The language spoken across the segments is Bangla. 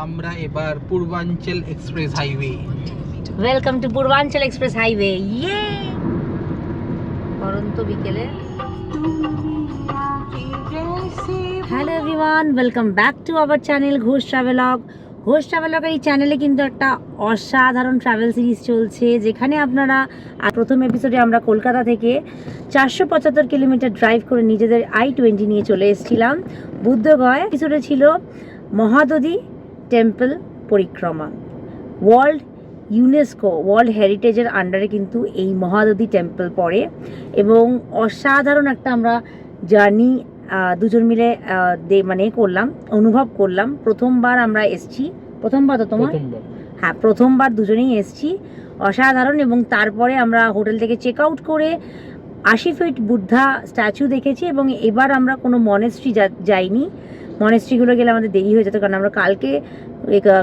আমরা এবার Purvanchal express highway. Welcome to Purvanchal express highway. ইয়ে পরন্ত বিকেলে। Hello everyone, welcome back to our channel Ghosh travelogue. Ghosh ট্রাভেলগের এই চ্যানেলে কিন্তু একটা অসাধারণ ট্রাভেল সিরিজ চলছে, যেখানে আপনারা প্রথম এপিসোডে আমরা কলকাতা থেকে 475 কিলোমিটার ড্রাইভ করে নিজেদের i20 নিয়ে চলে এসেছিলাম বুদ্ধগয়া। এপিসোডে ছিল মহাদধি টেম্পল পরিক্রমা। ওয়ার্ল্ড হেরিটেজের আন্ডারে কিন্তু এই মহাদধি টেম্পল পড়ে এবং অসাধারণ একটা আমরা জার্নি দুজন মিলে করলাম, অনুভব করলাম। প্রথমবার আমরা এসছি, প্রথমবার তো তোমার? হ্যাঁ, প্রথমবার দুজনেই এসছি, অসাধারণ। এবং তারপরে আমরা হোটেল থেকে চেক আউট করে 80 ফিট বুদ্ধা স্ট্যাচু দেখেছি এবং এবার আমরা কোনো মনেস্ট্রি যাইনি। মনেস্ট্রিগুলো গেলে আমাদের দেরি হয়ে যেত, কারণ আমরা কালকে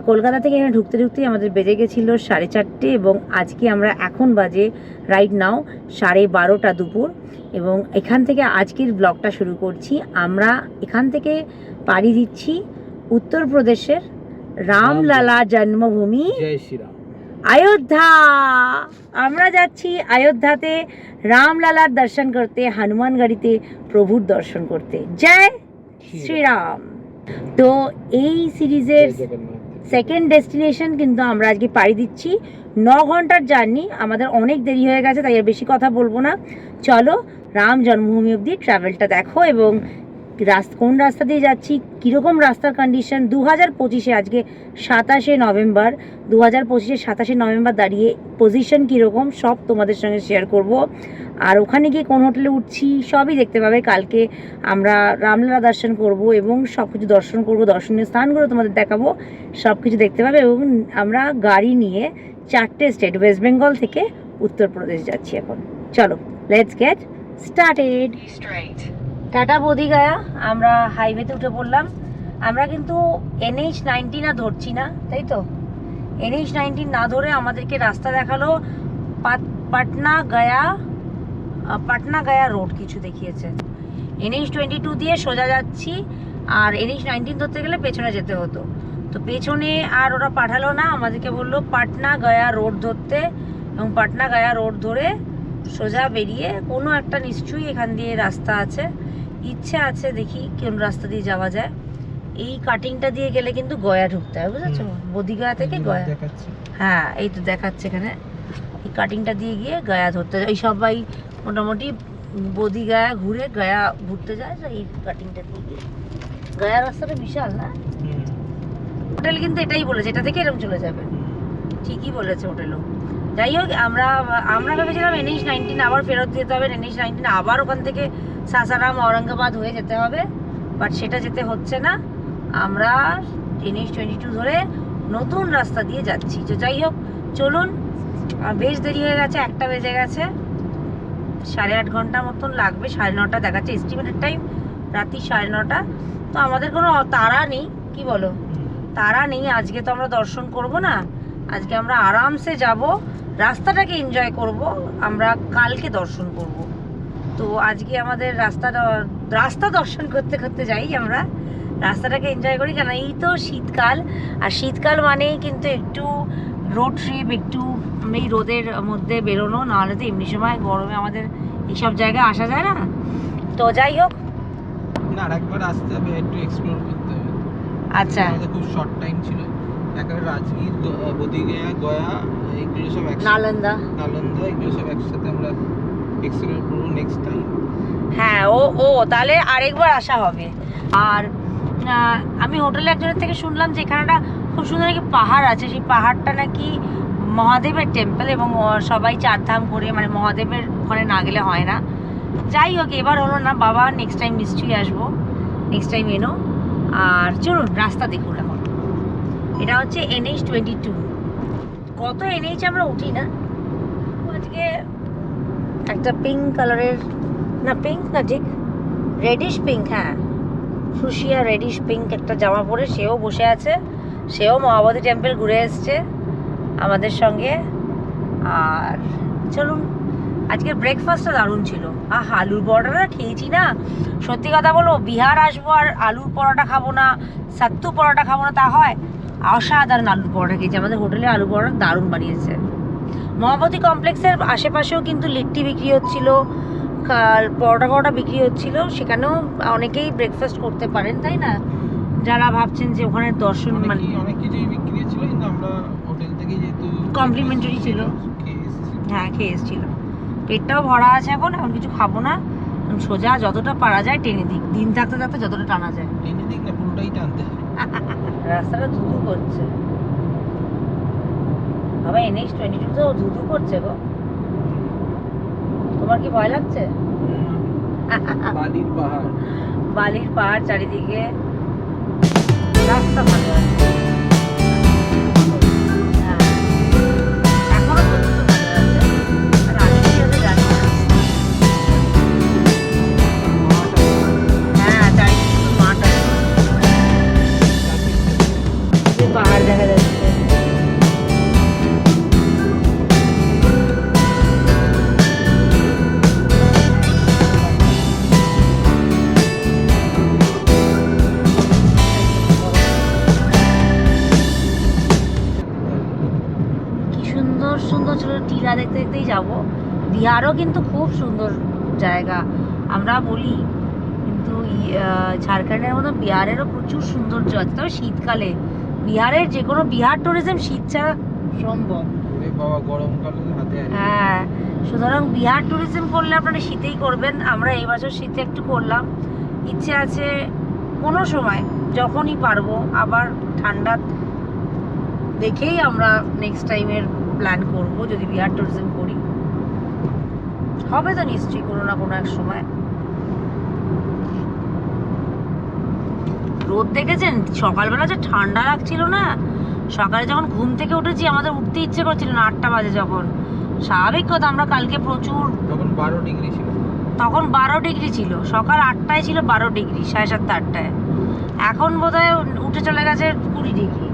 কলকাতা থেকে এখানে ঢুকতে আমাদের বেজে গেছিলো 4:30 এবং আজকে আমরা এখন বাজে রাইট নাও 12:30 দুপুর। এবং এখান থেকে আজকের ব্লগটা শুরু করছি। আমরা এখান থেকে পাড়ি দিচ্ছি উত্তরপ্রদেশের রামলালা জন্মভূমি অযোধ্যা। আমরা যাচ্ছি অযোধ্যাতে রামলালার দর্শন করতে, হনুমানগড়িতে প্রভুর দর্শন করতে। জয় শ্রীরাম। তো এই সিরিজের সেকেন্ড ডেস্টিনেশন কিন্তু আমরা আজকে পাড়ি দিচ্ছি। 9 ঘন্টার জার্নি, আমাদের অনেক দেরি হয়ে গেছে, তাই আর বেশি কথা বলবো না। চলো রাম জন্মভূমি অবধি ট্রাভেলটা দেখো এবং কোন রাস্তা দিয়ে যাচ্ছি, কীরকম রাস্তার কন্ডিশন। 2025-এ আজকে 27শে নভেম্বর, 2025-এ 27শে নভেম্বর দাঁড়িয়ে পজিশন কীরকম সব তোমাদের সঙ্গে শেয়ার করব। আর ওখানে গিয়ে কোন হোটেলে উঠছি সবই দেখতে পাবে। কালকে আমরা রামলালা দর্শন করব এবং সব কিছু দর্শন করব, দর্শনীয় স্থানগুলো তোমাদের দেখাবো, সব কিছু দেখতে পাবে। এবং আমরা গাড়ি নিয়ে 4টে স্টেট, ওয়েস্ট বেঙ্গল থেকে উত্তরপ্রদেশ যাচ্ছি এখন। চলো লেটস গেট স্টার্টেড। টাটা বোধিগয়া, আমরা হাইওয়েতে উঠে পড়লাম। আমরা কিন্তু NH-19 না ধরছি না, তাই তো? NH-19 না ধরে আমাদেরকে রাস্তা দেখালো পাটনা গয়া রোড কিছু দেখিয়েছে। NH-22 দিয়ে সোজা যাচ্ছি, আর NH-19 ধরতে গেলে পেছনে যেতে হতো। তো পেছনে আর ওরা পাঠালো না, আমাদেরকে বললো পাটনা গয়া রোড ধরতে। এবং পাটনা গয়া রোড ধরে সোজা বেরিয়ে কোনো একটা নিশ্চয়ই এখান দিয়ে রাস্তা আছে, ইচ্ছে আছে দেখি কোন রাস্তা দিয়ে যাওয়া যায়। এই কাটিংটা দিয়ে গেলে কিন্তু গয়া ঢুকতে হয়, বুঝেছো? বোধিগয়া থেকে গয়া। হ্যাঁ, এই তো দেখাচ্ছে এখানে। এই কাটিংটা দিয়ে গিয়ে গয়া ধরতে হয়। এই সবাই মোটামুটি বোধিগয়া ঘুরে গয়া ঘুরতে যায়, এই কাটিংটা দিয়ে গিয়ে। গয়া রাস্তাটা বিশাল না? হোটেল কিন্তু এটাই বলেছে, এটা থেকে এরকম চলে যাবে। ঠিকই বলেছে হোটেলও। যাই হোক, আমরা ভেবেছিলাম NH-19 আবার ফেরত যেতে হবে, NH-19 আবার ওখান থেকে সাসারাম ঔরঙ্গাবাদ হয়ে যেতে হবে, বাট সেটা যেতে হচ্ছে না। আমরা NH-22 ধরে নতুন রাস্তা দিয়ে যাচ্ছি। তো যাই হোক, চলুন। বেশ দেরি হয়ে গেছে, 1টা বেজে গেছে, 8.5 ঘন্টা মতন লাগবে। 9:30 দেখাচ্ছে এস্টিমেটেড টাইম, রাত্রি 9:30। তো আমাদের কোনো তাড়া নেই, কি বলো? তাড়া নেই। আজকে তো আমরা দর্শন করব না, আজকে আমরা আরামসে যাব, রাস্তাটাকে এনজয় করব, আমরা কালকে দর্শন করব। তো আজকে আমাদের রাস্তা দর্শন করতে করতে যাই, আমরা রাস্তাটাকে এনজয় করি। কেন, এই তো শীতকাল, আর শীতকাল মানেই কিন্তু একটু রোড ট্রিপ, একটু এই রোদের মধ্যে বেরোনো, নাহলে তো এমনি সময় গরমে আমাদের এইসব জায়গায় আসা যায় না। তো যাই হোক, না আরেকবার আসতে হবে, একটু এক্সপ্লোর করতে হবে। আচ্ছা, আমাদের খুব শর্ট টাইম ছিল। একেবারে রাজগীর, বোধিগয়া, গয়া, এগুলো সব একসাথে, নালন্দা এগুলো সব একসাথে আমরা এক্সপ্লোর করব নেক্সট টাইম। হ্যাঁ, তাহলে আরেকবার আসা হবে। আর আমি হোটেলে একজনের থেকে শুনলাম যে এখানে একটা খুব সুন্দর নাকি পাহাড় আছে, সেই পাহাড়টা নাকি মহাদেবের টেম্পল এবং সবাই 4 ধাম করে, মানে মহাদেবের ওখানে না গেলে হয় না। যাই হোক, এবার হলো না বাবা, নেক্সট টাইম নিশ্চয়ই আসবো, নেক্সট টাইম এনো। আর চলুন রাস্তা দেখুন। এখন এটা হচ্ছে NH-22। কত NH আমরা উঠি না। আজকে একটা পিঙ্ক কালারের, না পিঙ্ক না, ঠিক রেডিশ পিঙ্ক, হ্যাঁ ফুসিয়া রেডিশ পিঙ্ক একটা জামা পরে সেও বসে আছে, সেও মহাবোধি টেম্পল ঘুরে এসছে আমাদের সঙ্গে। আর চলুন, আজকের ব্রেকফাস্টটা দারুণ ছিল। আলুর পরোটাটা খেয়েছি না, সত্যি কথা বলবো, বিহার আসবো আর আলুর পরোটা খাবো না, সাত্তু পরোটা খাবো না তা হয়? অসাধারণ আলুর পরোটা খেয়েছি। আমাদের হোটেলে আলু পরোটা দারুণ বানিয়েছে। মহাবতী কমপ্লেক্সের আশেপাশেও কিন্তু লিট্টি বিক্রি হচ্ছিল, পরোটা বিক্রি হচ্ছিল, সেখানেও অনেকেই ব্রেকফাস্ট করতে পারেন, তাই না? যারা ভাবছেন যে ওখানে দর্শন মানে অনেক কিছুই বিক্রি ছিল, কিন্তু আমরা হোটেল থেকে যেহেতু কমপ্লিমেন্টারি ছিল, হ্যাঁ খেয়ে এসেছিল। পেটটাও ভরা আছে, এখন কিছু খাবো না, সোজা যতটা পারা যায় টেনে দিক, দিন থাকতে থাকতে যতটা টানা যায় টেনে দিক না, পুরোটাই টানতে হয়। রাস্তাটা ধুধু করছে বাবা, NH-22 তো ধুধু করছে গো। তোমার কি ভয় লাগছে? বালির পাহাড়, বালির পাহাড় চারিদিকে, রাস্তা ভালো আছে। হ্যাঁ, এখনো পর্যন্ত ভালো আছে। আর আজকে কি হবে জানি না। হ্যাঁ, চারিদিকে শুধু মাঠ আছে, শুধু পাহাড় দেখা যাচ্ছে। সুন্দর সুন্দর ছোট টিলা দেখতে দেখতেই যাবো। বিহারও কিন্তু খুব সুন্দর জায়গা আমরা বলি, কিন্তু ঝাড়খণ্ডের মতো বিহারেরও প্রচুর সৌন্দর্য আছে, তবে শীতকালে। বিহারের যে কোনো বিহার ট্যুরিজম শীত ছাড়া সম্ভব। বাবা গরমকালে হাতে হ্যাঁ, সুতরাং বিহার ট্যুরিজম করলে আপনারা শীতেই করবেন। আমরা এই বছর শীতে একটু করলাম, ইচ্ছে আছে কোনো সময় যখনই পারবো আবার ঠান্ডা দেখেই আমরা নেক্সট টাইমের প্ল্যান করব। যদি বিহার ট্যুরিজম করি হবে তো নিশ্চয়ই কোনো না কোনো এক সময়। রোদ দেখেছেন? সকালবেলা যে ঠান্ডা লাগছিল না, সকালে যখন ঘুম থেকে উঠেছি আমাদের উঠতে ইচ্ছে করছিল না, 8টা বাজে যখন। স্বাভাবিক কথা, আমরা কালকে প্রচুর, তখন 12 ডিগ্রি ছিল, তখন 12 ডিগ্রি ছিল, সকাল 8টায় ছিল 12 ডিগ্রি, 7:30 8টায়। এখন বোধহয় উঠে চলে গেছে 20 ডিগ্রি।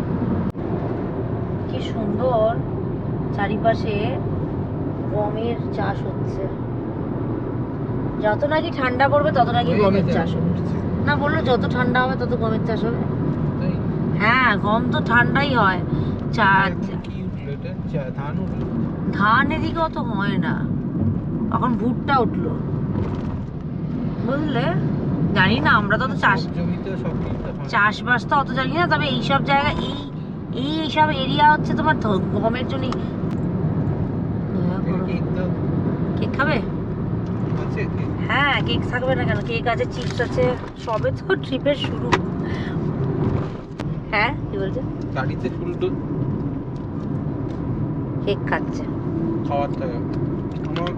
কি সুন্দর চারিপাশে গমের চাষ হচ্ছে। যত নাকি ঠান্ডা পড়বে তত নাকি গমের চাষ হবে। না, বললো যত ঠান্ডা হবে তত গমের চাষ হবে। হ্যাঁ, গম তো ঠান্ডাই হয়। ধান এদিকে অত হয় না, এখন ভুট্টা উঠলো, বুঝলে? জানি না, আমরা তো চাষবাস তো অত জানি না, তবে এইসব জায়গা এইসব এরিয়া হচ্ছে তোমার গমের জন্য। কেক খাবে? হ্যাঁ, কেক থাকবে না কেন? কেক আছে, চিপস আছে, সবে তো ট্রিপের শুরু। হ্যাঁ, কি বলছে? গাড়িতে ফুলটু কেক খাচ্ছে, খাওয়ার থাকে আমার,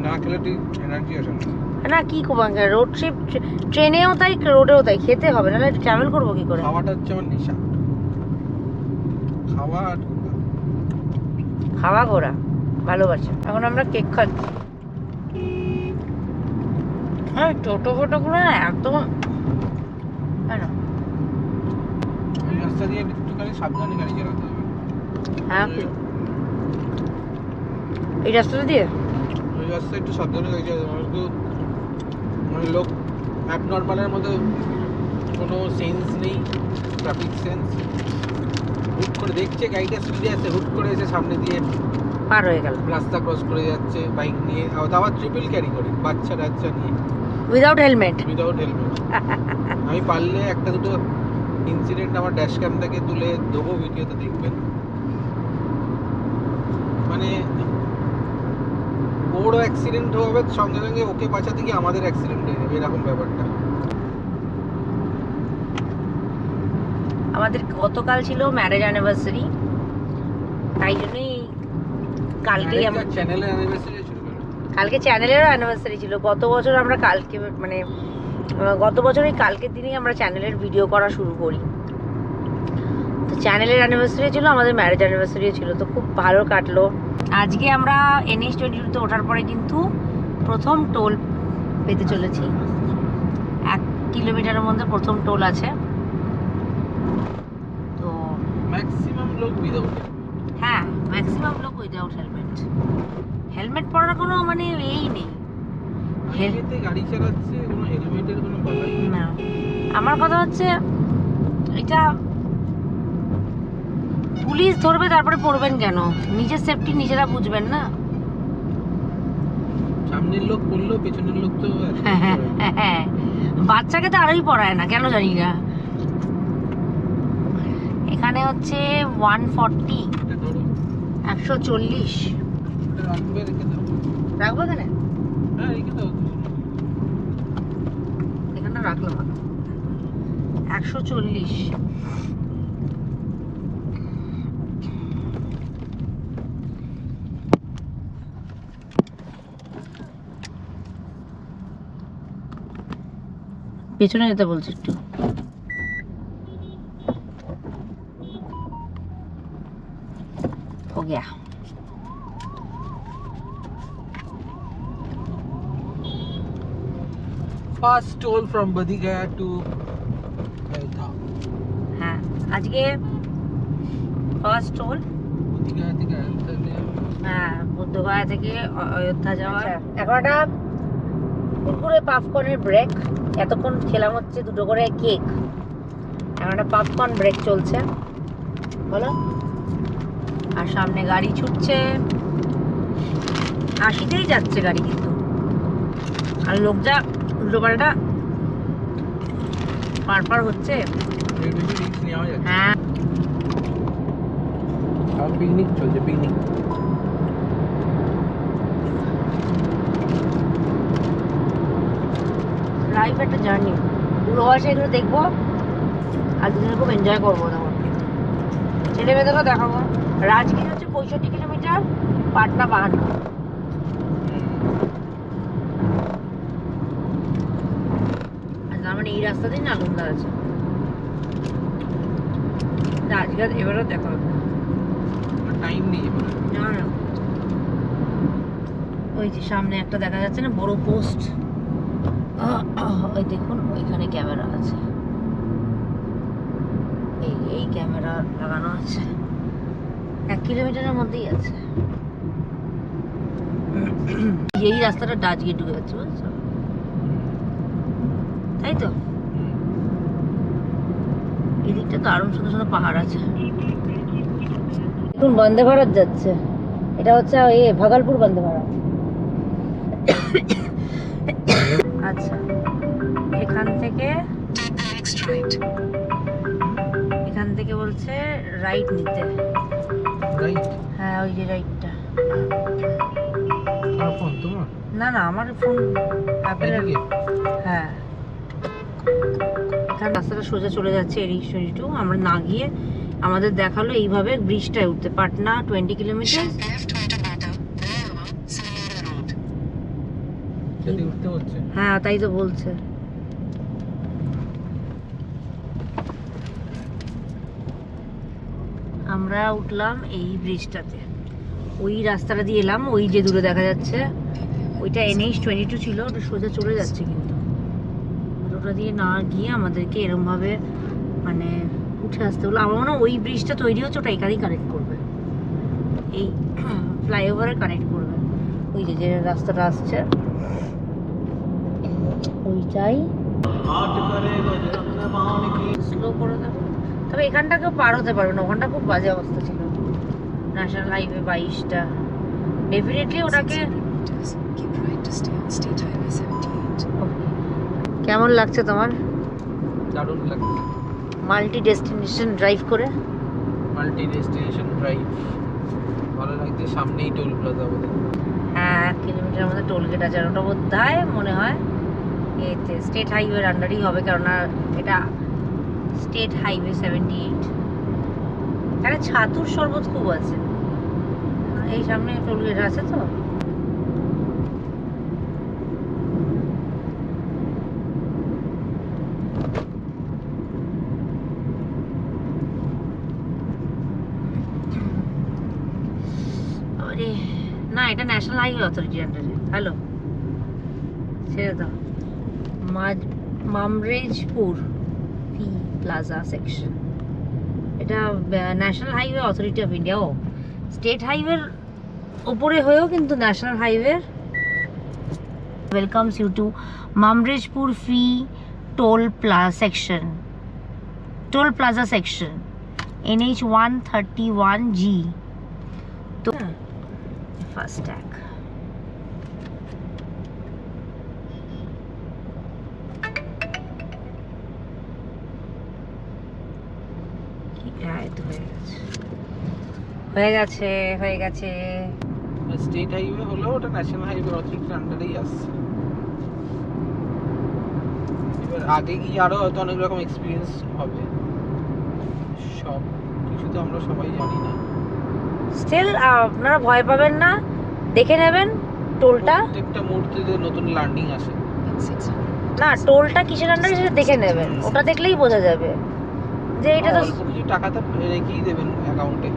না খেলে ঠিক এনার্জি আসে না। না কি করবো, রোড ট্রিপ, ট্রেনেও তাই রোডেও তাই, খেতে হবে, নাহলে ট্রাভেল করবো কি করে? খাওয়াটা হচ্ছে আমার নেশা, খাওয়া ঘোরা ভালোবাসে। এখন আমরা কেক খাচ্ছি। হ্যাঁ, টোটো ফোটো গুলো না একদম, ওই রাস্তা দিয়ে একটুখানি সাবধানে গাড়ি চালাতে হবে। হ্যাঁ, এই রাস্তাটা দিয়ে ওই রাস্তায় একটু সাবধানে গাড়ি চালাতে হবে, একটু মানে লোক অ্যাবনর্মালের মতো কোনো সেন্স নেই, ট্রাফিক সেন্স। হুট করে দেখছে গাড়িটা স্পিডে আছে, হুট করে এসে সামনে দিয়ে পার হয়ে গেল, রাস্তা ক্রস করে যাচ্ছে বাইক নিয়ে, আবার ট্রিপল ক্যারি করে, বাচ্চা নিয়ে, উইদাউট হেলমেট। আমি পারলে একটা দুটো ইনসিডেন্ট আমার ড্যাশ ক্যাম থেকে তুলে দেবো, ভিডিওতে দেখবেন। মানে ওরও অ্যাক্সিডেন্ট হবে, সঙ্গে সঙ্গে ওকে বাঁচাতে গিয়ে আমাদের অ্যাক্সিডেন্ট হয়ে যাবে, এরকম ব্যাপারটা। আমাদের গতকাল ছিল ম্যারেজ অ্যানিভার্সারি, তাই জন্যই কালকেই আমরা চ্যানেলের অ্যানিভার্সারি ছিল, কালকে চ্যানেলেরও অ্যানিভার্সারি ছিল। গত বছর আমরা কালকে মানে গত বছর এই কালকের দিনেই আমরা চ্যানেলের ভিডিও করা শুরু করি। তো চ্যানেলের অ্যানিভার্সারি ছিল, আমাদের ম্যারেজ অ্যানিভার্সারিও ছিল, তো খুব ভালো কাটলো। আজকে আমরা NH-22 ওঠার পরে কিন্তু প্রথম টোল পেতে চলেছি। 1 কিলোমিটারের মধ্যে প্রথম টোল আছে। তো ম্যাক্সিমাম লোক উইদাউট, হ্যাঁ, ম্যাক্সিমাম লোক উইদাউট হেলমেট। হেলমেট পরার কোনো মানে এই নেই, হেলমেটে গাড়ি চালাচ্ছে, কোনো হেলমেটের কোনো ব্যাপার না। আমার কথা হচ্ছে এটা পুলিশ ধরবে তারপরে পড়বেন কেন? নিজের সেফটি নিজেরা বুঝবেন না? সামনের লোক পড়লো, পেছনের লোক তো হ্যাঁ, বাচ্চাকে তো আরোই পড়ায় না, কেন জানি না। এখানে হচ্ছে 140, 140 রাখবে, রেখে দাও। রাখবো এখানে? হ্যাঁ, রেখে দাও। এখানে রাখলাম 140। পেছনে যেতে বলছি একটু। हो गया। Fast toll from Bodhgaya to Ayodhya. হ্যাঁ, আজকে ফার্স্ট টোল Bodhgaya থেকে Ayodhya নিয়ে হ্যাঁ, বুদ্ধগয়া থেকে অযোধ্যা যাওয়া। এখন একটা কুরকুরে পপকর্নের ব্রেক। এতক্ষণ খেলাম হচ্ছে 2টো করে কেক। এখন একটা পপকর্ন ব্রেক চলছে, বলো। আর সামনে গাড়ি ছুটছে, 80তেই যাচ্ছে গাড়ি কিন্তু। আর লোক যা উল্টোপাল্টা পার হচ্ছে। বেশি রিস্ক নেওয়া যাচ্ছে। হ্যাঁ, আর পিকনিক চলছে, পিকনিক। লাইফ একটা জার্নি। বুড়ো বয়সে এগুলো দেখবো আর দুজনে খুব এনজয় করবো। তখন ছেলে মেয়েদেরও দেখাবো। রাজগীর হচ্ছে 65 কিলোমিটার, পাটনা 52। আর তার মানে এই রাস্তাতেই নালন্দা আছে। রাজঘাট এবারও দেখা হবে। টাইম নেই এবারে। না না, ওই যে সামনে একটা দেখা যাচ্ছে না বড় পোস্ট, ওই দেখুন ওইখানে ক্যামেরা আছে। এই ক্যামেরা লাগানো আছে, 1 কিলোমিটারের মধ্যেই আছে। এই রাস্তাটা রাজগীর ঢুকে যাচ্ছে, বুঝছো? তাই তো। এদিকটা তো আরো সুন্দর সুন্দর পাহাড় আছে। দেখুন বন্দে ভারত যাচ্ছে। এটা হচ্ছে ভাগলপুর বন্দে ভারত। আচ্ছা, এখান থেকে বলছে রাইট নিতে। রাইট? হ্যাঁ, ওই যে রাইটটা। আর ফোন তোমার? না না, আমার ফোন অ্যাপেলের। হ্যাঁ, এখানে রাস্তাটা সোজা চলে যাচ্ছে এরিশো। আমরা না গিয়ে আমাদের দেখালো এইভাবে ব্রিজটায় উঠতে। পাটনা 20 কিলোমিটার। যদি উঠতে হচ্ছে। হ্যাঁ, তাই তো বলছে। আমরা উঠলাম এই ব্রিজটাতে, ওই রাস্তাটা দিয়ে এলাম। ওই যে দূরে দেখা যাচ্ছে ওইটা NH-22 ছিল, ওটা সোজা চলে যাচ্ছে। কিন্তু ওটা দিয়ে না গিয়ে আমাদেরকে এরম ভাবে মানে উঠে আসতে হলো। আমার মনে হয় ওই ব্রিজটা তৈরি হচ্ছে, ওটা এখানেই কানেক্ট করবে, এই ফ্লাইওভারে কানেক্ট করবে। ওই যে রাস্তাটা আসছে ওইটাই। স্লো করে দেবো। তবে এখানটা কেউ পার হতে পারবে না, ওখানটা খুব বাজে অবস্থা ছিল। ন্যাশনাল হাইওয়ে 22টা ডেফিনেটলি ওটাকে। কেমন লাগছে তোমার? দারুণ লাগছে। মাল্টি ডেস্টিনেশন ড্রাইভ করে। মাল্টি ডেস্টিনেশন ড্রাইভ ভালো লাগছে। সামনেই টোল প্লাজা আমাদের। হ্যাঁ, 1 কিলোমিটার আমাদের টোল গেট আছে। ওটা বোধহয় মনে হয় এতে স্টেট হাইওয়ের আন্ডারই হবে, কেননা এটা স্টেট হাইওয়ে 78। এখানে ছাতুর শরবত খুব আছে। এই সামনে টোল গেট আছে তো। আরে না, এটা ন্যাশনাল হাইওয়ে অথরিটির আন্ডারে। হ্যালো, ছেড়ে দাও। মামরেজপুর ফি প্লাজা সেকশন, এটা national highway authority of India. ও স্টেট হাইওয়ের উপরে হয়েও কিন্তু national highway. Welcomes you to Mamrejpur free toll plaza section. NH 131G। তো ফার্স্ট ট্যাগ হয়ে গেছে হয়ে গেছে। স্টেট হাইওয়ে হলেও ওটা ন্যাশনাল হাইওয়ে অথরিটির আন্ডারেই আসছে। এবার আগে গিয়ে আরো হয়তো অনেক রকম এক্সপিরিয়েন্স হবে, সব কিছু তো আমরা সবাই জানি না। স্টিল আপনারা ভয় পাবেন না, দেখে নেবেন টোলটা। প্রত্যেকটা মুহূর্তে নতুন লার্নিং আসে। না, টোলটা কিসের আন্ডারে সেটা দেখে নেবেন, ওটা দেখলেই বোঝা যাবে যে এটা তো অল্প কিছু টাকা তো রেখেই দেবেন অ্যাকাউন্টে।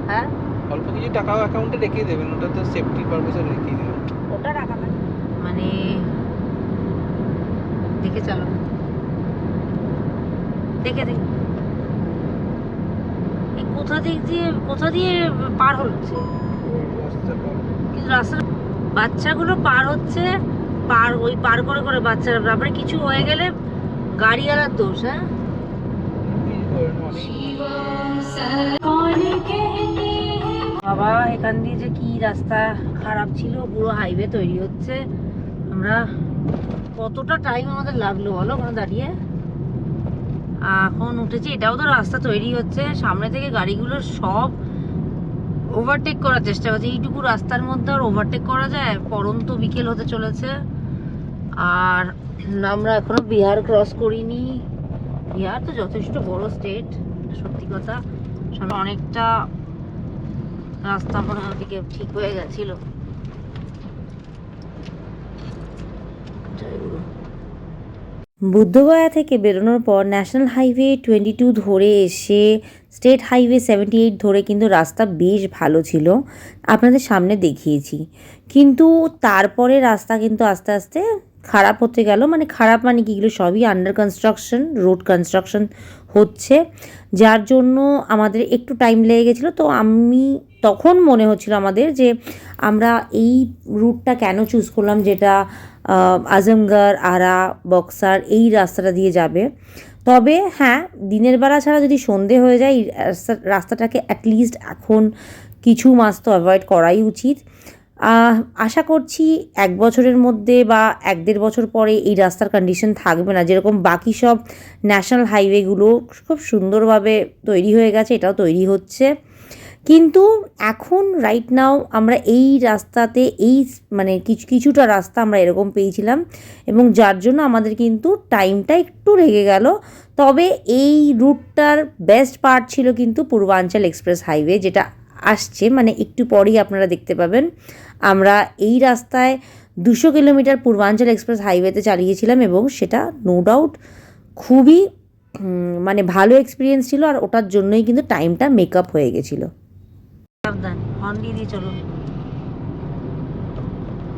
হ্যাঁ, অল্প কিছু টাকাও অ্যাকাউন্টে রেখেই দেবেন, ওটা তো সেফটি পারপাসে রেখেই দেবেন। ওটা রাখা থাকে মানে দেখে চলো, দেখে দেখি এই কোথা দিয়ে পার হচ্ছে, কিন্তু রাস্তা বাচ্চাগুলো পার হচ্ছে, পার করে করে বাচ্চারা, তারপরে কিছু হয়ে গেলে গাড়িওয়ালার দোষ। হ্যাঁ, বাবা এখান দিয়ে যে কি রাস্তা খারাপ ছিল, পুরো হাইওয়ে তৈরি হচ্ছে। আমরা কতটা টাইম আমাদের লাগলো বলো ওখানে দাঁড়িয়ে। এখন উঠেছি, এটাও তো রাস্তা তৈরি হচ্ছে, সামনে থেকে গাড়িগুলো সব ওভারটেক করার চেষ্টা করছে। এইটুকু রাস্তার মধ্যে আর ওভারটেক করা যায়? পরন্ত বিকেল হতে চলেছে, আর আমরা এখনো বিহার ক্রস করিনি। বিহার তো যথেষ্ট বড় স্টেট, সত্যি কথা। সামনে অনেকটা রাস্তা মনে হয় দিকে ঠিক হয়ে গেছিল। বুদ্ধগয়া থেকে বেরোনোর পর ন্যাশনাল হাইওয়ে 22 ধরে এসে স্টেট হাইওয়ে 78 ধরে কিন্তু রাস্তা বেশ ভালো ছিল, আপনাদের সামনে দেখিয়েছি। কিন্তু তারপরে রাস্তা কিন্তু আস্তে আস্তে খারাপ হতে গেল। মানে খারাপ মানে কি, এগুলো সবই আন্ডার কনস্ট্রাকশন, রোড কনস্ট্রাকশন হচ্ছে, যার জন্য আমাদের একটু টাইম লেগে গেছিলো। তো তখন মনে হচ্ছিল আমাদের যে আমরা এই রুটটা কেন চুজ করলাম, যেটা আজমগড়, আরা, বক্সার এই রাস্তাটা দিয়ে যাবে। তবে হ্যাঁ, দিনের বেলা ছাড়া যদি সন্ধে হয়ে যায় এই রাস্তাটাকে অ্যাটলিস্ট এখন কিছু মাস তো অ্যাভয়েড করাই উচিত। আশা করছি 1 বছরের মধ্যে বা 1-1.5 বছর পরে এই রাস্তার কন্ডিশন থাকবে না। যেরকম বাকি সব ন্যাশনাল হাইওয়েগুলো খুব সুন্দরভাবে তৈরি হয়ে গেছে, এটাও তৈরি হচ্ছে। কিন্তু এখন রাইট নাও আমরা এই রাস্তাতে মানে কিছুটা রাস্তা আমরা এরকম পেয়েছিলাম, এবং যার জন্য আমাদের কিন্তু টাইমটা একটু লেগে গেল। তবে এই রুটটার বেস্ট পার্ট ছিল কিন্তু পূর্বাঞ্চল এক্সপ্রেস হাইওয়ে, যেটা আসছে, মানে একটু পরেই আপনারা দেখতে পাবেন। আমরা এই রাস্তায় 200 কিলোমিটার পূর্বাঞ্চল এক্সপ্রেস হাইওয়েতে চালিয়েছিলাম, এবং সেটা নো ডাউট খুবই মানে ভালো এক্সপিরিয়েন্স ছিল, আর ওটার জন্যই কিন্তু টাইমটা মেকআপ হয়ে গেছিলো। সাবধান, হর্ন দিয়ে দিয়ে চলো।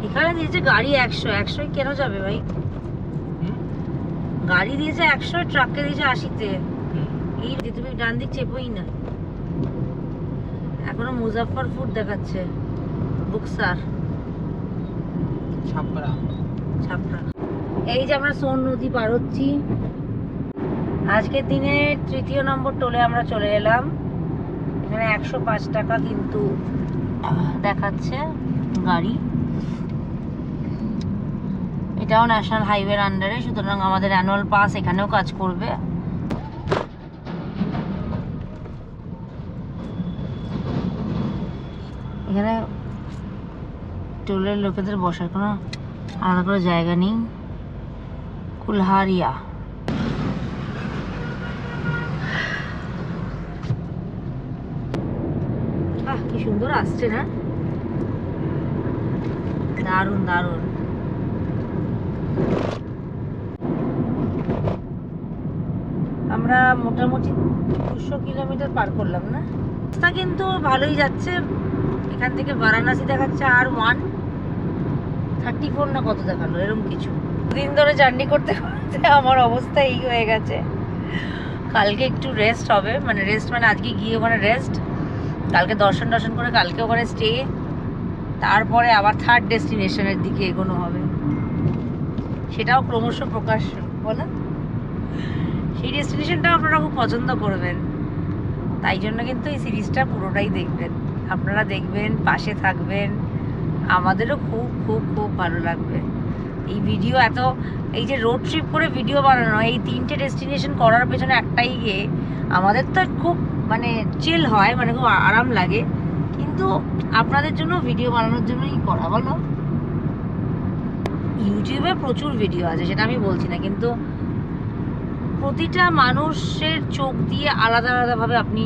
এখানে দিয়েছে গাড়ি 100 কেন যাবে ভাই? গাড়ি দিয়েছে 100, ট্রাককে দিয়েছে 80-তে। এই তুমি ডান দিক চেপোই না। এখনো মুজাফফরপুর দেখাচ্ছে, বুকসার, ছাপড়া। এই যে আমরা সোন নদী পার হচ্ছি। আজকের দিনে 3য় নম্বর টোলে আমরা চলে এলাম। এখানে 105 টাকা কিন্তু দেখাচ্ছে গাড়ি। এটাও ন্যাশনাল হাইওয়ের আন্ডারে, সুতরাং আমাদের অ্যানুয়াল পাস এখানেও কাজ করবে। এখানে টোলের লোকেদের বসার কোনো আলাদা করে জায়গা নেই। কুলহারিয়া, কি সুন্দর আসছে না? দারুণ দারুণ। আমরা মোটামুটি 200 কিলোমিটার পার করলাম না? রাস্তা কিন্তু ভালোই যাচ্ছে। এখান থেকে বারাণসী দেখাচ্ছে আর 134 না কত দেখালো, এরকম কিছু। দিন ধরে জার্নি করতে করতে আমার অবস্থা এই হয়ে গেছে। কালকে একটু রেস্ট হবে, মানে রেস্ট মানে আজকে গিয়ে ওখানে রেস্ট, কালকে দর্শন করে কালকে ওখানে স্টে, তারপরে আবার 3rd ডেস্টিনেশনের দিকে এগোনো হবে। সেটাও ক্রমশ প্রকাশ, বলে সেই ডেস্টিনেশনটাও আপনারা খুব পছন্দ করবেন। তাই জন্য কিন্তু এই সিরিজটা পুরোটাই দেখবেন, আপনারা দেখবেন, পাশে থাকবেন, আমাদেরও খুব খুব খুব ভালো লাগবে। এই ভিডিও এই যে রোড ট্রিপ করে ভিডিও বানানো, এই 3টে ডেস্টিনেশন করার পেছনে একটাই গিয়ে আমাদের তো খুব মানে চিল হয়, মানে খুব আরাম লাগে, কিন্তু আপনাদের জন্য ভিডিও বানানোর জন্যই করা। বলো, ইউটিউবে প্রচুর ভিডিও আছে, সেটা আমি বলছি না, কিন্তু প্রতিটা মানুষের চোখ দিয়ে আলাদা আলাদাভাবে আপনি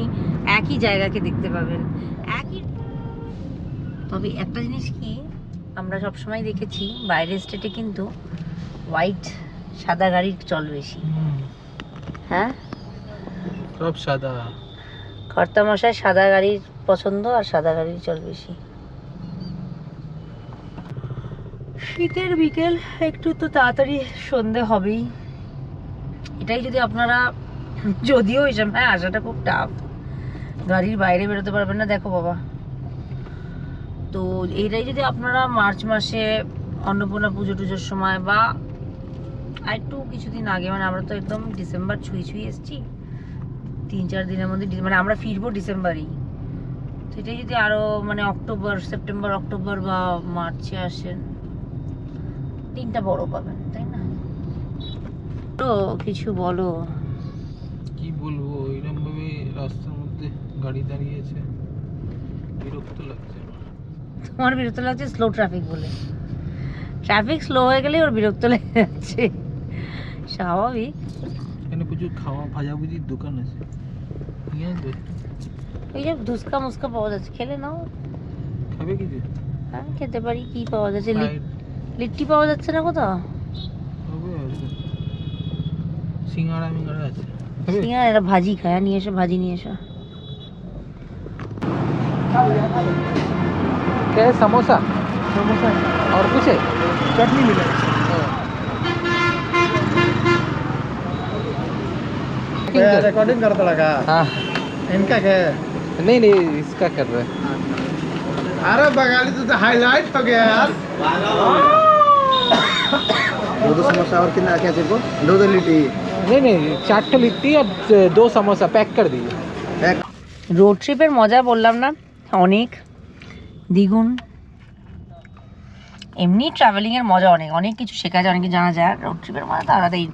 একই জায়গাকে দেখতে পাবেন। তবে একটা জিনিস কি, আমরা সবসময় দেখেছি বাইরের স্টেটে কিন্তু হোয়াইট সাদা গাড়ির চল বেশি। হ্যাঁ, সব সাদা। কর্তামশাই সাদা গাড়ির পছন্দ আর সাদা গাড়ির চল বেশি। শীতের বিকেল, একটু তো তাড়াতাড়ি সন্ধে হবেই। এটাই যদি আপনারা, যদিও এই সময় আসাটা খুব টাফ, গাড়ির বাইরে বেরোতে পারবেন না, দেখো বাবা। তো এইটাই যদি আপনারা মার্চ মাসে অন্নপূর্ণা পুজো টুজোর সময় বা একটু কিছুদিন আগে, মানে আমরা তো একদম ডিসেম্বর ছুঁই এসছি, 3-4 দিনের মধ্যে, মানে আমরা ফিরবো ডিসেম্বরেই, সেটাই যদি আরো মানে সেপ্টেম্বর অক্টোবর বা মার্চে আসেন, দিনটা বড় পাবেন, তাই না? তো কিছু বলো। কি বলবো, এরকম ভাবে রাস্তার মধ্যে গাড়ি দাঁড়িয়েছে, বিরক্ত লাগছে। তোমার বিরক্ত লাগছে স্লো ট্রাফিক বলে? ট্রাফিক স্লো হয়ে গেলে ওর বিরক্ত লেগে যাচ্ছে, স্বাভাবিক। এখানে প্রচুর খাওয়া ভাজাভুজির দোকান আছে, এই যে ধুসকা মুসকা পাওয়া যাচ্ছে, খেলে নাও। খাবে কিছু? হ্যাঁ, খেতে পারি। কি পাওয়া যাচ্ছে? লিট্টি পাওয়া যাচ্ছে না কোথাও? সিঙ্গাড়া মিঙ্গাড়া আছে। সিঙ্গাড়া, এটা ভাজি খায়, নিয়ে এসো, ভাজি নিয়ে এসো। क्या है? समोसा और कुछ है? चटनी मिलेगा। रिकॉर्डिंग करता लगा। हाँ, इनका क्या है? नहीं नहीं, इसका कर रहे हैं। अरे बंगाली तो हाईलाइट हो गया यार। दो समोसा और कितना क्या चाहिए? दो लिट्टी। नहीं नहीं, 4 लिट्टी और 2 समोसा पैक कर दीजिए। রোড ট্রিপের মজা বললাম না, অনেক দ্বিগুণ। এমনি ট্রাভেলিংয়ের মজা অনেক, অনেক কিছু শেখা যায়, অনেক কিছু জানা যায়। রোড ট্রিপের মজা তো আলাদাই।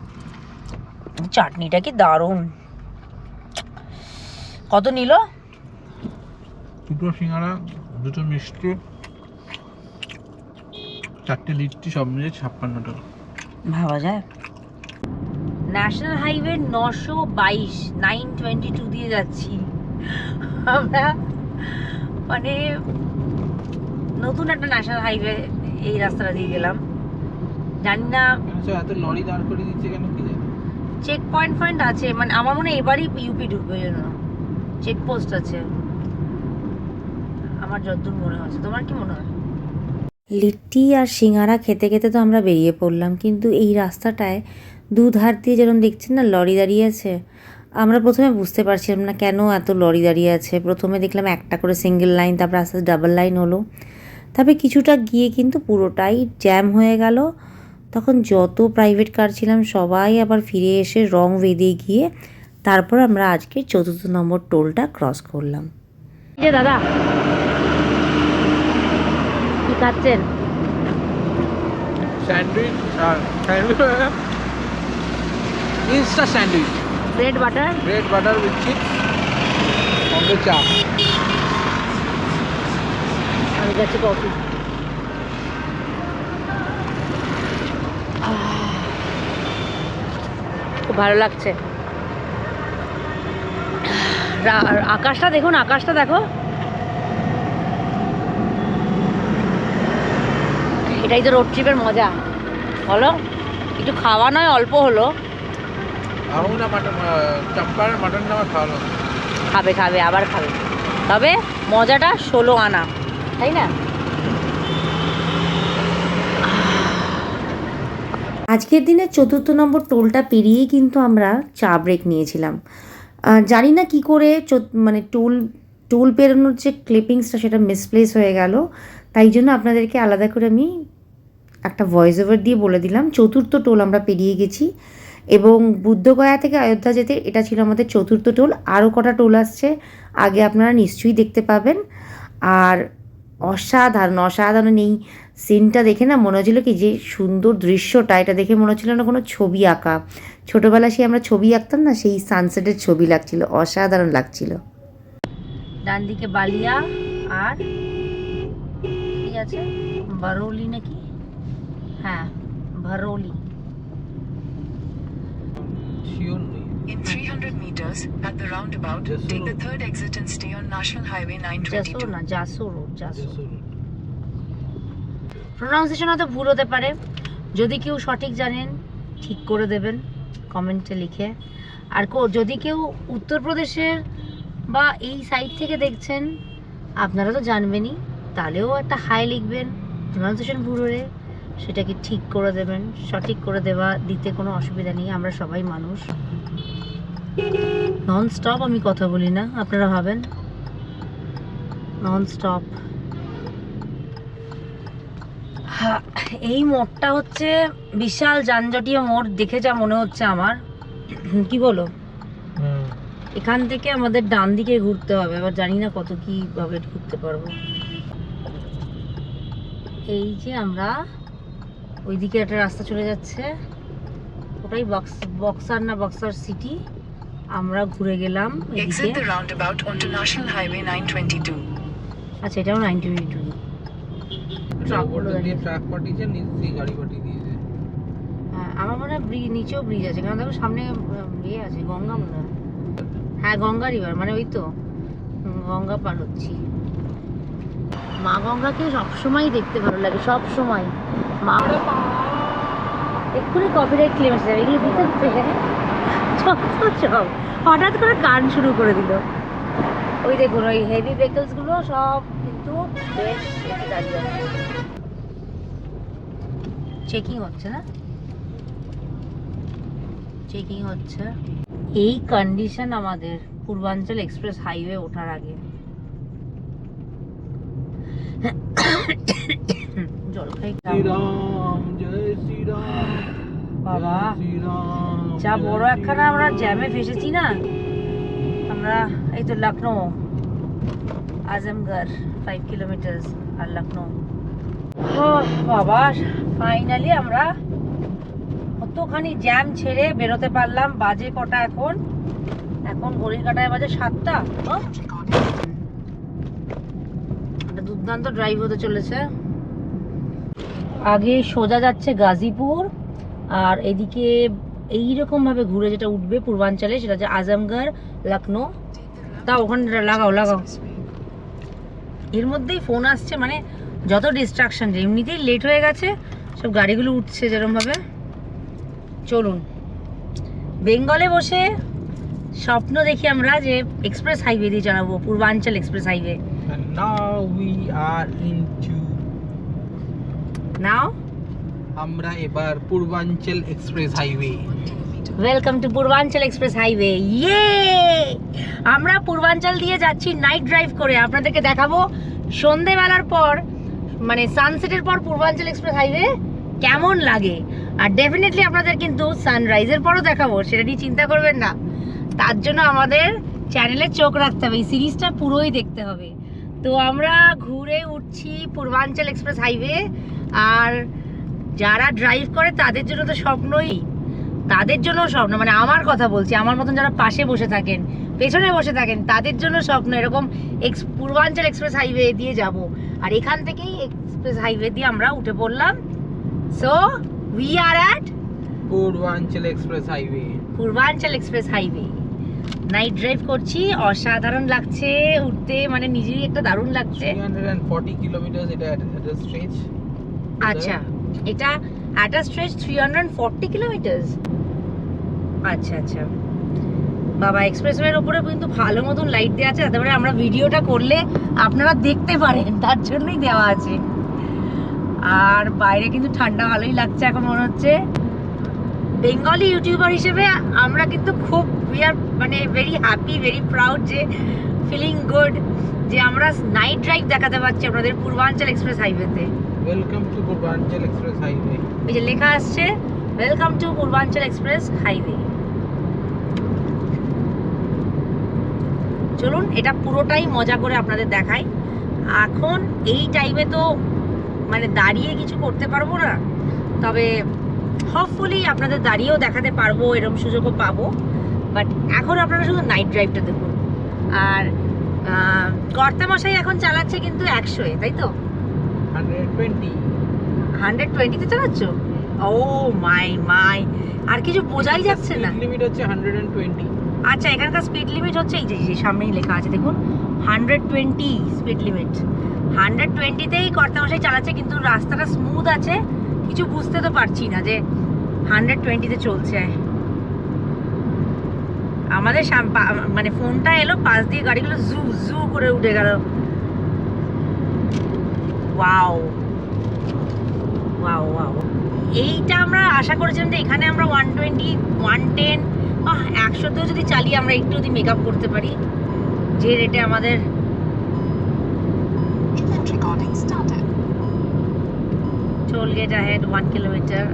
চাটনিটা কি দারুণ! কত নিল? 2 সিঙ্গাড়া, 2 মিষ্টি, 4 লিট্টি, সব মিলে 56 টাকা। ভাবা যায়। ন্যাশনাল হাইওয়ে 922 922 দিয়ে যাচ্ছি আমরা, মানে নতুন একটা ন্যাশনাল হাইওয়ে এই রাস্তাটা দিয়ে গেলাম। জানি না এত লরি দাঁড় করে দিচ্ছে কেন কি জানি। চেক পয়েন্ট আছে, মানে আমার মনে হয় এবারই ইউপি ঢুকবে, জন্য চেকপোস্ট আছে আমার যতদূর মনে হচ্ছে। তোমার কি মনে হয়? লিট্টি আর সিঙ্গারা খেতে খেতে তো আমরা বেরিয়ে পড়লাম, কিন্তু এই রাস্তাটায় দুধার দিয়ে যেরকম দেখছেন না লরি দাঁড়িয়ে আছে, আমরা প্রথমে বুঝতে পারছিলাম না কেন এত লরি দাঁড়িয়ে আছে। প্রথমে দেখলাম একটা করে সিঙ্গেল লাইন, তারপর আস্তে আস্তে ডাবল লাইন হলো, তারপরে কিছুটা গিয়ে কিন্তু পুরোটাই জ্যাম হয়ে গেল। তখন যত প্রাইভেট কার ছিলাম সবাই আবার ফিরে এসে রং ওয়ে গিয়ে তারপর আমরা আজকে 4র্থ নম্বর টোলটা ক্রস করলাম। যে দাদা কি খাচ্ছেন? স্যান্ডউইচ, আর sandwich insta sandwich, bread butter with chips on the cha. আমি যাচ্ছি কফি। খুব ভালো লাগছে। আকাশটা দেখুন, আকাশটা দেখো, এটাই তো রোড ট্রিপের মজা। বলো, একটু খাওয়া নয় অল্প হলো। চম্পার মাটন আমার খাওয়ালো। খাবে আবার খাবে, তবে মজাটা 16 আনা, তাই না? আজকের দিনে 4র্থ নম্বর টোলটা পেরিয়েই কিন্তু আমরা চা ব্রেক নিয়েছিলাম। জানি না কি করে মানে টোল পেরোনোর যে ক্লিপিংসটা সেটা মিসপ্লেস হয়ে গেল, তাই জন্য আপনাদেরকে আলাদা করে আমি একটা ভয়েস ওভার দিয়ে বলে দিলাম। 4র্থ টোল আমরা পেরিয়ে গেছি। এবং বুদ্ধগয়া থেকে অযোধ্যা যেতে এটা ছিল আমাদের চতুর্থ টোল। আরও কটা টোল আসছে, আগে আপনারা নিশ্চয়ই দেখতে পাবেন। আর অসাধারণ অসাধারণ এই সিনটা দেখে না মনে হচ্ছিলো কি যে সুন্দর দৃশ্যটা, এটা দেখে মনে হচ্ছিলো না কোনো ছবি আঁকা। ছোটোবেলা সেই আমরা ছবি আঁকতাম না, সেই সানসেটের ছবি লাগছিল, অসাধারণ লাগছিল। ডান দিকে বালিয়া আর কি আছে, বারৌলি নাকি, হ্যাঁ বারৌলি। শিওর নেই। In 300 meters, at the roundabout, Jasur take the Road. third exit and stay on National Highway জাসুর 922. না, জাসুর রোড, জাসুর। জেসুর। প্রোনাউন্সিয়েশন হয়তো ভুল হতে পারে, যদি কেউ সঠিক জানেন ঠিক করে দেবেন কমেন্টে লিখে। আর যদি কেউ উত্তরপ্রদেশের বা এই সাইড থেকে দেখছেন, আপনারা তো জানবেনই, তাহলেও একটা হাই লিখবেন, প্রোনাউন্সিয়েশন ভুল হলে সেটাকে ঠিক করে দেবেন। সঠিক করে দিতে কোনো অসুবিধা নেই, আমরা সবাই মানুষ। নন স্টপ আমি কথা বলি না, আপনারা ভাবেন নন স্টপ। এই মোড়টা হচ্ছে বিশাল যানজটীয় মোড় দেখে যা মনে হচ্ছে আমার, কি বলো? এখান থেকে আমাদের ডান দিকে ঘুরতে হবে, এবার জানি না কত কিভাবে ঘুরতে পারবো। এই যে আমরা ওইদিকে একটা রাস্তা চলে যাচ্ছে, ওটাই বক্সার না বক্সার সিটি। আমরা ঘুরে গেলাম এদিকে। Exit the roundabout onto National Highway 922. আচ্ছা, এটাও 922। ট্রাকগুলো দাঁড়িয়ে আছে। ট্রাক পাঠিয়েছে, নিচে গাড়ি পাঠিয়ে দিয়েছে। হ্যাঁ, আমার মনে হয় নিচেও ব্রিজ আছে, কারণ দেখো সামনে ইয়ে আছে, গঙ্গা মনে হয়। হ্যাঁ, গঙ্গা রিভার, মানে ওই তো গঙ্গা পার হচ্ছি। মা গঙ্গাকে সবসময় দেখতে ভালো লাগে, সব সময়। মা এক্ষুনি কপিরাইট ক্লেম এসে যাবে, এগুলো দিতে হচ্ছে সব হঠাৎ করে গান শুরু করে দিল। ওই দেখুন ওই হেভি ভেহিকলসগুলো সব কিন্তু বেশ এসে দাঁড়িয়ে আছে, চেকিং হচ্ছে না, চেকিং হচ্ছে। এই কন্ডিশন আমাদের পূর্বাঞ্চল এক্সপ্রেস হাইওয়ে ওঠার আগে। জল খাই। শ্রীরাম জয় শ্রীরাম। বাবা, যা বড় একখানা আমরা জ্যামে ফেসেছি না আমরা। এই তো লখনৌ, আজমগড় 5 কিলোমিটার আর লখনৌ। বাবা, ফাইনালি আমরা কতখানি জ্যাম ছেড়ে বেরোতে পারলাম। বাজে কটা এখন? এখন ঘড়ির কাঁটায় বাজে 7টা। একটা দুর্দান্ত ড্রাইভ হতে চলেছে। আগে সোজা যাচ্ছে গাজীপুর, আর এদিকে এইরকম ভাবে ঘুরে যেটা উঠবে পূর্বাঞ্চলে, সেটা হচ্ছে আজমগড়, লখনৌ। তা ওখানে লাগাও। এর মধ্যেই ফোন আসছে, মানে যত ডিস্ট্রাকশন, এমনিতেই লেট হয়ে গেছে, সব গাড়িগুলো উঠছে যেরমভাবে। চলুন, বেঙ্গলে বসে স্বপ্ন দেখি আমরা যে এক্সপ্রেস হাইওয়ে দিয়ে চালাবো, পূর্বাঞ্চল express highway. And now we are into নাও আমরা এবার Purvanchal express highway. Welcome to Purvanchal express highway. ইয়ে, আমরা পূর্বাঞ্চল দিয়ে যাচ্ছি নাইট ড্রাইভ করে। আপনাদেরকে দেখাবো সন্ধেবেলার পর, মানে সানসেটের পর পূর্বাঞ্চল এক্সপ্রেস হাইওয়ে কেমন লাগে। আর ডেফিনেটলি আপনাদের কিন্তু সানরাইজের পরও দেখাবো, সেটা নিয়ে চিন্তা করবেন না। তার জন্য আমাদের চ্যানেলে চোখ রাখতে হবে, এই সিরিজটা পুরোই দেখতে হবে। তো আমরা ঘুরে উঠছি পূর্বাঞ্চল এক্সপ্রেস হাইওয়ে। আর যারা ড্রাইভ করে তাদের জন্য তো স্বপ্নই, তাদের জন্য স্বপ্ন, মানে আমার কথা বলছি, আমার মতন যারা পাশে বসে থাকেন, পেছনে বসে থাকেন, তাদের জন্য স্বপ্ন এরকম পূর্বাঞ্চল এক্সপ্রেস হাইওয়ে দিয়ে যাব। আর এখান থেকেই এক্সপ্রেস হাইওয়ে দিয়ে আমরা উঠে পড়লাম। সো উই আর অ্যাট পূর্বাঞ্চল এক্সপ্রেস হাইওয়ে। পূর্বাঞ্চল এক্সপ্রেস হাইওয়ে নাইট ড্রাইভ করছি, অসাধারণ লাগছে উঠতে, মানে নিজেরই একটা দারুণ লাগছে। 340 কিলোমিটার এটা একটা স্ট্রেচ। আচ্ছা, এটা একটা স্ট্রেচ 340 কিলোমিটার। আচ্ছা বাবা, এক্সপ্রেসওয়ের উপরে কিন্তু ভালো মতন লাইট দেওয়া আছে, তারপরে আমরা ভিডিওটা করলে আপনারা দেখতে পারেন, তার জন্যই দেওয়া আছে। আর বাইরে কিন্তু ঠান্ডা ভালোই লাগছে এখন মনে হচ্ছে। বেঙ্গলি ইউটিউবার হিসেবে আমরা কিন্তু খুব মানে ভেরি হ্যাপি, ভেরি প্রাউড, যে ফিলিং গুড যে আমরা নাইট ড্রাইভ দেখাতে পারছি আপনাদের পূর্বাঞ্চল এক্সপ্রেস হাইওয়েতে। Welcome to Purvanchal express highway. এই যে লেখা আসছে welcome to Purvanchal express highway. চলুন এটা পুরোটাই মজা করে আপনাদের দেখাই। এখন এই টাইমে তো মানে দাঁড়িয়ে কিছু করতে পারবো না, তবে হোপফুলি আপনাদের দাঁড়িয়েও দেখাতে পারবো, এরকম সুযোগও পাবো। বাট এখন আপনারা শুধু নাইট ড্রাইভটা দেখুন। আর কর্তামশাই এখন চালাচ্ছে কিন্তু 100-এ, তাই তো? 120-তে চালাচ্ছ? ও মাই মাই, আর কিছু বোঝাই যাচ্ছে না। লিমিট হচ্ছে 120। আচ্ছা, এখানকার স্পিড লিমিট হচ্ছে এই যে সামনেই লেখা আছে দেখুন 120 স্পিড লিমিট। 120তেই কর্তামশাই চালাচ্ছে, কিন্তু রাস্তাটা স্মুথ আছে, কিছু বুঝতে তো পারছি না যে 120তে চলছে। আমাদের মানে ফোনটা এলো, পাশ দিয়ে গাড়িগুলো জু জু করে উঠে গেল। ওয়াও ওয়াও ওয়াও, এইটা আমরা আশা করেছিলাম যে এখানে আমরা 120, 110 বা 100তেও যদি চালিয়ে আমরা একটু যদি মেকআপ করতে পারি, যে রেটে আমাদের টোল গেট ahead 1 কিলোমিটার,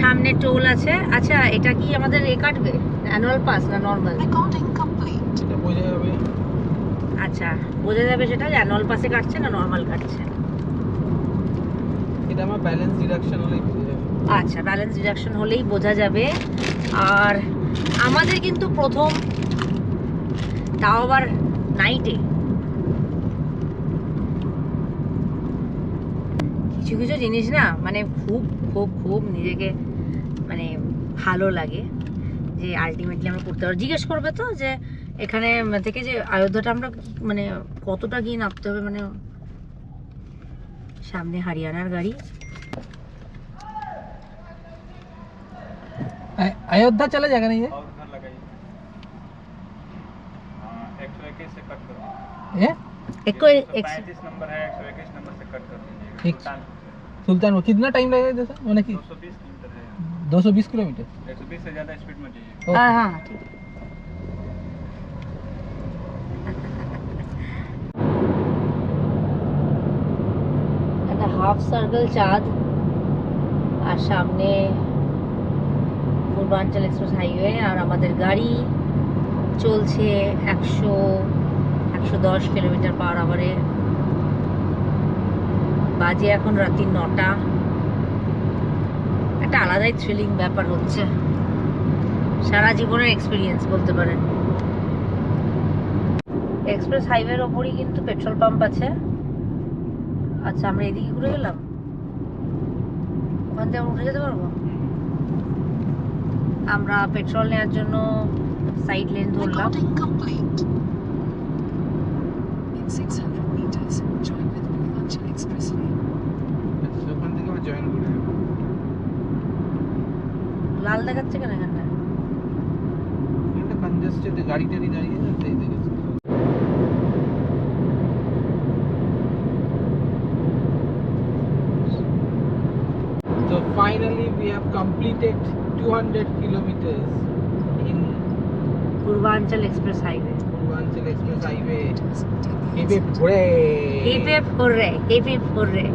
সামনে টোল আছে। আচ্ছা, এটা কি আমাদের কাটবে অ্যানুয়াল পাস না নর্মাল? এটা বোঝা যাবে। আচ্ছা, বোঝা যাবে সেটা অ্যানুয়াল পাসে কাটছে না নর্মাল কাটছে। এটা আমার ব্যালেন্স ডিডাকশন হলেই বোঝা যাবে। আচ্ছা, ব্যালেন্স ডিডাকশন হলেই বোঝা যাবে। আর আমাদের কিন্তু প্রথম, তাও আবার নাইটে, কিছু কিছু জিনিস না মানে খুব খুব খুব নিজেকে মানে ভালো লাগে যে আলটিমেটলি আমরা করতে পারি। জিজ্ঞেস করবে তো যে এখানে থেকে যে অযোধ্যাটা আমরা মানে কতটা গিয়ে নামতে হবে, মানে সামনে হরিয়ানার গাড়ি। अयोध्या चला जाएगा नहीं ये? ये? नंबर है 121 नंबर से कट कर दीजिएगा। ठीक। सुल्तान वो कितना टाइम लगेगा जैसा मैंने कि 220 किलोमीटर है। 220 किलोमीटर। 120 से ज्यादा स्पीड में जाइए। হ্যাঁ হ্যাঁ ঠিক। একটা হাফ সার্কেল চাঁদ, আর সামনে পূর্বাঞ্চল এক্সপ্রেস হাইওয়ে, আর আমাদের গাড়ি চলছে 110 কিলোমিটার পার আওয়ারে। বাজে এখন রাত্রি 9টা। একটা আলাদাই থ্রিলিং ব্যাপার হচ্ছে, সারা জীবনের এক্সপিরিয়েন্স বলতে পারেন। এক্সপ্রেস হাইওয়ের ওপরই কিন্তু পেট্রোল পাম্প আছে। আচ্ছা, আমরা এদিকে ঘুরে গেলাম, ওখান থেকে আমরা উঠে যেতে পারবো। আমরা পেট্রোল নেওয়ার জন্য সাইড লেন ধরলাম। In 600 meters, join with Purvanchal Expressway. अच्छा ওখান থেকে আমরা জয়েন করে নেব। লাল দেখাচ্ছে কেন এখানটা? এটা কনজেস্টেড, গাড়ি টাড়ি দাঁড়িয়ে আছে তাই দেখেছি। So finally we have completed 200 kilometers in Purvanchal express highway. Purvanchal Express Highway. Hip hip hooray! Hip hip hooray, hip hip hooray.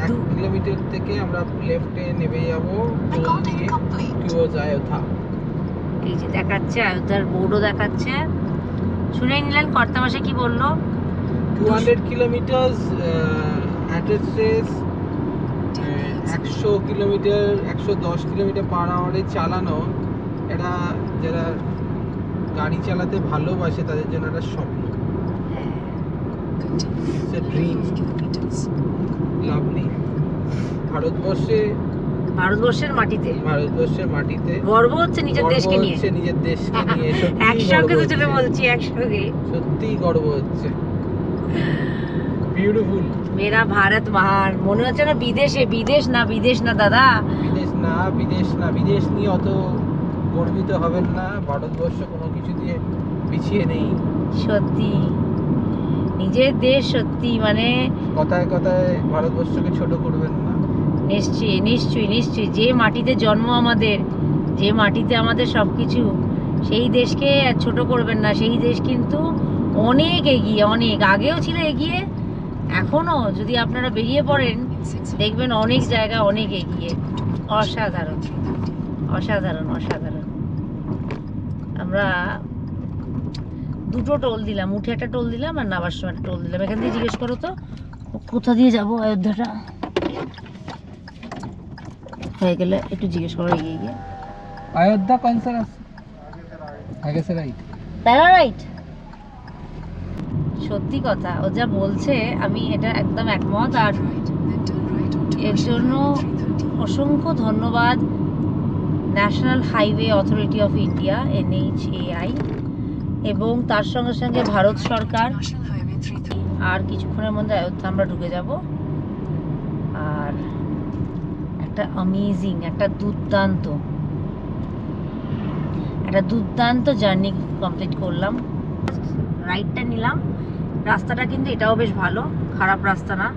1 kilometre থেকে আমরা লেফটে নেমে যাব টুয়ার্ডস অযোধ্যা। এই যে দেখাচ্ছে অযোধ্যার বোর্ডও দেখাচ্ছে। শুনে নিলেন কর্তামশাই কি বললো? 200 কিলোমিটার অ্যাড্রেস 100 কিলোমিটার 110 কিলোমিটার পার আওয়ারে চালানো, এটা যারা গাড়ি চালাতে ভালোবাসে তাদের জন্য একটা স্বপ্ন। It's a dream. লাভলি। ভারতবর্ষের মাটিতে গর্ব হচ্ছে নিজের দেশকে নিয়ে। নিজের দেশকে নিয়ে সত্যি একসঙ্গে গর্ব দুজনে হচ্ছে। বলছি একসঙ্গে, সত্যি গর্ব হচ্ছে। বিউটিফুল। মেরা ভারত মহান। মনে হচ্ছে না বিদেশে, বিদেশ না দাদা, বিদেশ নিয়ে অত গর্বিত হবেন না। ভারতবর্ষ কোনো কিছু দিয়ে পিছিয়ে নেই। সত্যি নিজের দেশ, সত্যি মানে কথায় কথায় ভারতবর্ষকে ছোট করবেন না। নিশ্চয়ই নিশ্চয়ই নিশ্চয়ই, যে মাটিতে জন্ম আমাদের, যে মাটিতে আমাদের সবকিছু, সেই দেশকে ছোট করবেন না। সেই দেশ কিন্তু অনেক এগিয়ে, অনেক আগেও ছিল এগিয়ে, এখনো যদি আপনারা বেরিয়ে পড়েন In 600 দেখবেন অনেক জায়গা অনেক এগিয়ে। অসাধারণ অসাধারণ অসাধারণ। আমরা দুটো টোল দিলাম, উঠে একটা টোল দিলাম আর নাবার সময় একটা টোল দিলাম। এখান থেকে জিজ্ঞেস করো তো কোথা দিয়ে যাবো অযোধ্যাটা হয়ে গেলে একটু জিজ্ঞেস করো এগিয়ে গিয়ে। अयोध्या कौन सा रास्ता आगे से राइट প্যারারাইট। সত্যি কথা ও যা বলছে আমি এটা একদম একমত। আর right, then turn right onto এর National জন্য Highway 330. অসংখ্য ধন্যবাদ national highway authority of India NHAI এবং তার সঙ্গে সঙ্গে ভারত সরকার। National Highway 330. আর কিছুক্ষণের মধ্যে অযোধ্যা আমরা ঢুকে যাব। আর একটা অ্যামেজিং একটা দুর্দান্ত জার্নি কমপ্লিট করলাম। রাইডটা নিলাম, রাস্তাটা কিন্তু এটাও বেশ ভালো, খারাপ রাস্তা না,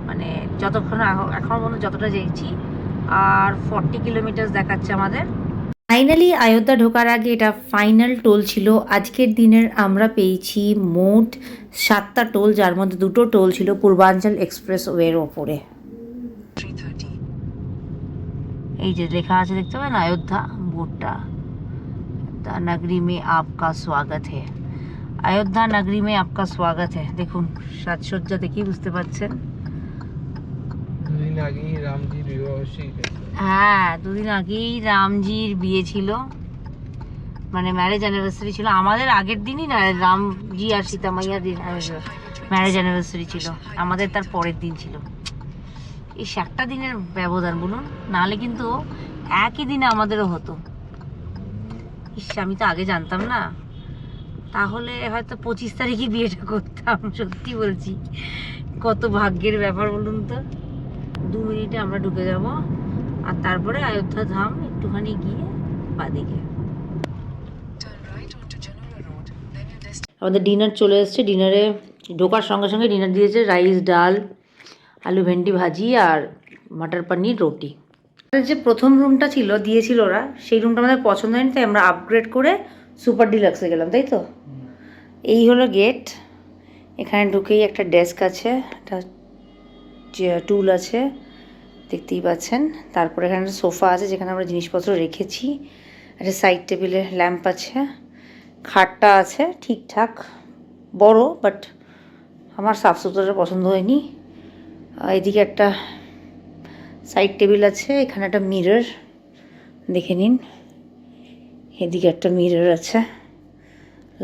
মানে যতক্ষণ এখন পর্যন্ত যতটা যেয়েছি। আর 40 কিলোমিটার দেখাচ্ছে আমাদের। ফাইনালি অযোধ্যা ঢোকার আগে এটা ফাইনাল টোল ছিল আজকের দিনের। আমরা পেয়েছি মোট 7টা টোল, যার মধ্যে 2টো টোল ছিল পূর্বাঞ্চল এক্সপ্রেস ওয়ের ওপরে। 330. এই যে লেখা আছে দেখতে পাবেন অযোধ্যা বোর্ডটা, द नगरी में आपका स्वागत है, अयोध्या नगरी में आपका स्वागत है। দেখুন সাজসজ্জা দেখি বুঝতে পারছেন। দুদিন আগেই রামজির বিবাহবার্ষিকী। হ্যাঁ, দুদিন আগেই রামজির বিয়ে ছিল, মানে ম্যারেজ অ্যানিভার্সারি ছিল। আমাদের আগের দিনই না রামজি আর সীতা মাইয়ার দিন ম্যারেজ অ্যানিভার্সারি ছিল, আমাদের তার পরের দিন ছিল। এই একটা দিনের ব্যবধান বলুন, নাহলে কিন্তু একই দিনে আমাদেরও হতো। ইস, আমি তো আগে জানতাম না, তাহলে হয়তো 25 তারিখে বিয়েটা করতাম। সত্যি বলছি, কত ভাগ্যের ব্যাপার বলুন তো। 2 মিনিটে আমরা ঢুকে যাব, আর তারপরে অযোধ্যা ধাম একটুখানি গিয়ে বাদিকে। Turn right onto Janora Road, then your destination. আমাদের ডিনার চলে এসছে। ডিনারে ঢোকার সঙ্গে সঙ্গে ডিনার দিয়েছে রাইস, ডাল, আলু ভেন্ডি ভাজি আর মটর পনির রুটি। যে প্রথম রুমটা ছিল দিয়েছিল ওরা, সেই রুমটা আমাদের পছন্দ হয়নি, তাই আমরা আপগ্রেড করে সুপার ডিলাক্সে গেলাম, তাই তো। এই হলো গেট। এখানে ঢুকেই একটা ডেস্ক আছে, একটা টুল আছে দেখতেই পাচ্ছেন। তারপরে এখানে একটা সোফা আছে যেখানে আমরা জিনিসপত্র রেখেছি। একটা সাইড টেবিলে ল্যাম্প আছে, খাটটা আছে ঠিকঠাক বড়, বাট আমার সাফ সুতরা পছন্দ হয়নি। এদিকে একটা সাইড টেবিল আছে, এখানে একটা মিরর দেখে নিন, এদিকে একটা মিরর আছে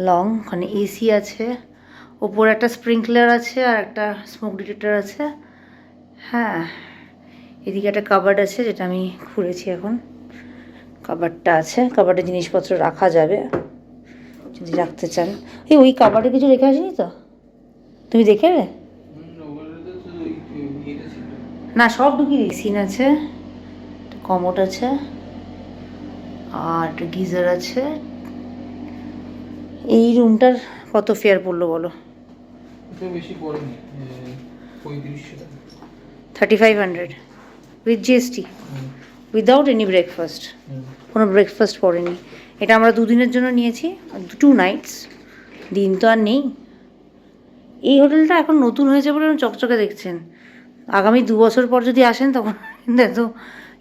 লং, ওখানে এসি আছে, ওপরে একটা স্প্রিংকলার আছে আর একটা স্মোক ডিটেক্টর আছে। হ্যাঁ, এদিকে একটা কাবার্ড আছে যেটা আমি খুলেছি এখন। কাবার্ডটা আছে, কাবার্ডে জিনিসপত্র রাখা যাবে যদি রাখতে চান। ওই কাবার্ডে কিছু রেখে আসিনি তো, তুমি দেখে রে? না, সব ঢুকিয়ে দিই। সিন আছে, একটা কমোড আছে আর একটা গিজার আছে। এই রুমটার কত ফেয়ার পড়লো বলো? বেশি পড়েনি, 3500 টাকা। 3500 with GST, without any breakfast. কোনো ব্রেকফাস্ট পড়েনি। এটা আমরা 2 দিনের জন্য নিয়েছি, 2 নাইটস, দিন তো আর নেই। এই হোটেলটা এখন নতুন হয়েছে বলে চকচকে দেখছেন। আগামী 2 বছর পর যদি আসেন তখন কিন্তু এত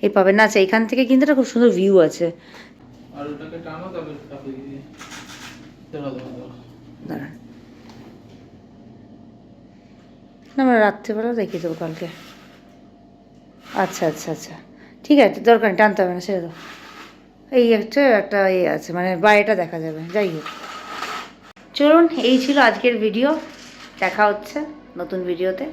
এ পাবেন না। আচ্ছা, এখান থেকে কিন্তু একটা খুব সুন্দর ভিউ আছে। আর ওটাকে টানো, তবে টাকা দিয়ে দাঁড়ান। না, আমরা রাত্রেবেলা দেখিয়ে দেবো কালকে। আচ্ছা আচ্ছা আচ্ছা, ঠিক আছে, দরকার নেই, টানতে হবে না, ছেড়ে দাও। এই একটা আছে, মানে বাইরেটা দেখা যাবে। যাই হোক, চলুন, এই ছিল আজকের ভিডিও। দেখা হচ্ছে নতুন ভিডিওতে।